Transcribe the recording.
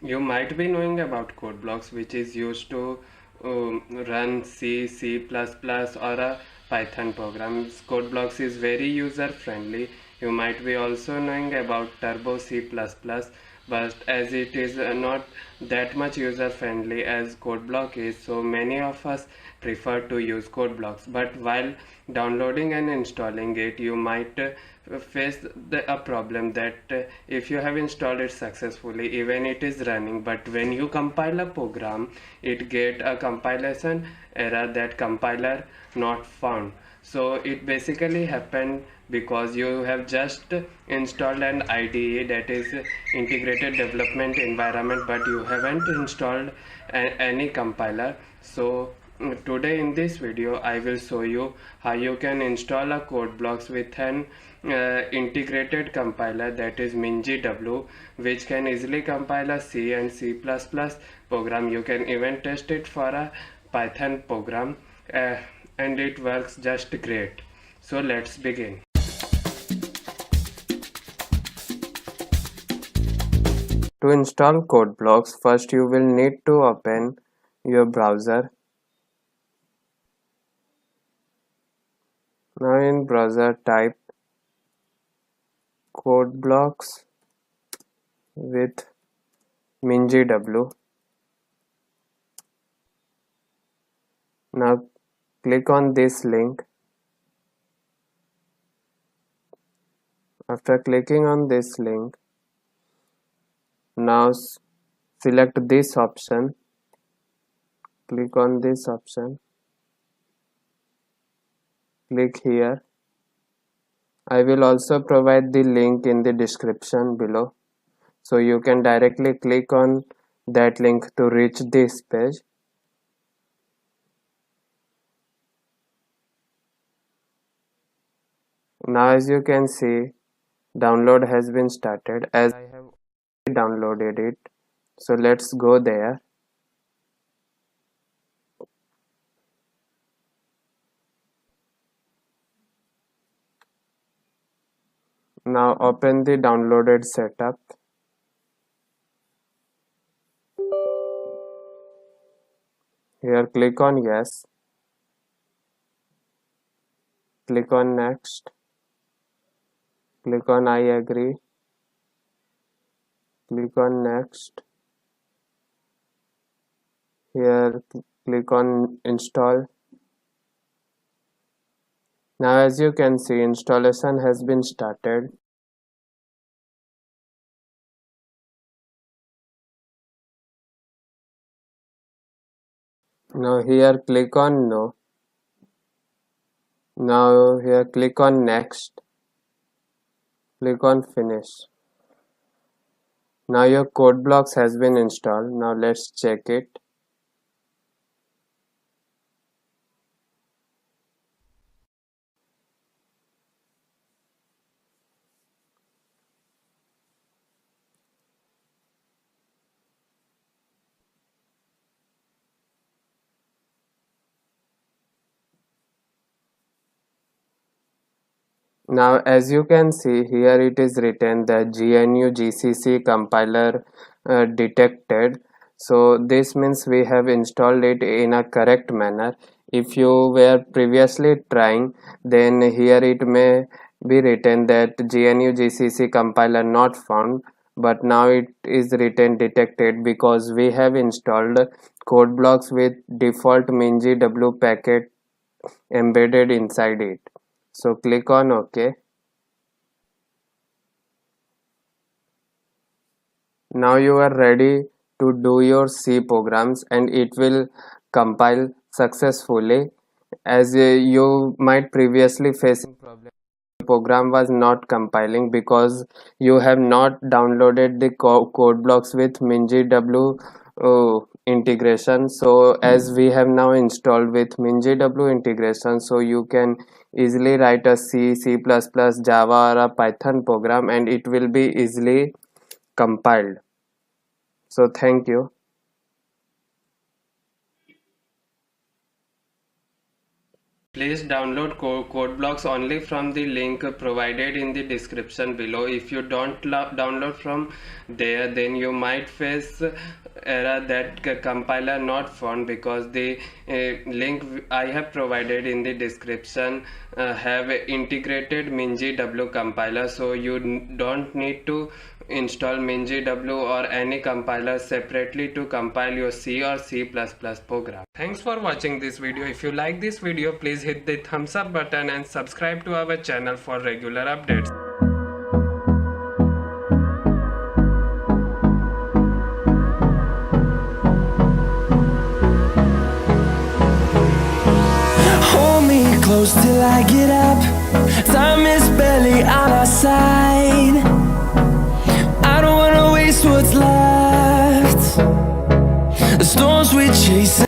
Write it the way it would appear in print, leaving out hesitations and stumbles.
You might be knowing about code blocks, which is used to run C, C++, or a Python program. Code blocks is very user friendly. You might be also knowing about Turbo C++, but as it is not that much user friendly as code block is, so many of us prefer to use code blocks. But while downloading and installing it, you might face a problem that if you have installed it successfully, even it is running, but when you compile a program, it get a compilation error that compiler not found. So it basically happened because you have just installed an IDE, that is integrated development environment, but you haven't installed any compiler. So today in this video I will show you how you can install a code blocks with an integrated compiler, that is MinGW, which can easily compile a C and C++ program. You can even test it for a Python program, and it works just great. So let's begin. To install code blocks, first you will need to open your browser. Now in browser type code blocks with MinGW. Now click on this link. After clicking on this link, now select this option. Click on this option. Click here. I will also provide the link in the description below, so you can directly click on that link to reach this page. Now as you can see, download has been started, as I have downloaded it. So let's go there. Now open the downloaded setup. Here click on yes. Click on next. Click on I agree. Click on next. Here click on install. Now as you can see, installation has been started. Now here click on no. Now here click on next. Click on finish. Now your code blocks has been installed. Now let's check it. Now as you can see here, it is written that GNU GCC compiler detected. So this means we have installed it in a correct manner. If you were previously trying, then here it may be written that GNU GCC compiler not found, but now it is written detected because we have installed code blocks with default MinGW packet embedded inside it. So click on OK. Now you are ready to do your C programs, and it will compile successfully. As you might previously facing problem, the program was not compiling because you have not downloaded the code blocks with MinGW integration. So as we have now installed with MinGW integration, so you can easily write a C, C++, Java or a Python program, and it will be easily compiled. So thank you. Please download code blocks only from the link provided in the description below. If you don't download from there, then you might face error that compiler not found, because the link I have provided in the description have integrated MinGW compiler, so you don't need to install MinGW or any compiler separately to compile your C or C++ program. Thanks for watching this video. If you like this video, please hit the thumbs up button and subscribe to our channel for regular updates. Close till I get up. Time is barely on our side. I don't wanna waste what's left. The storms we chase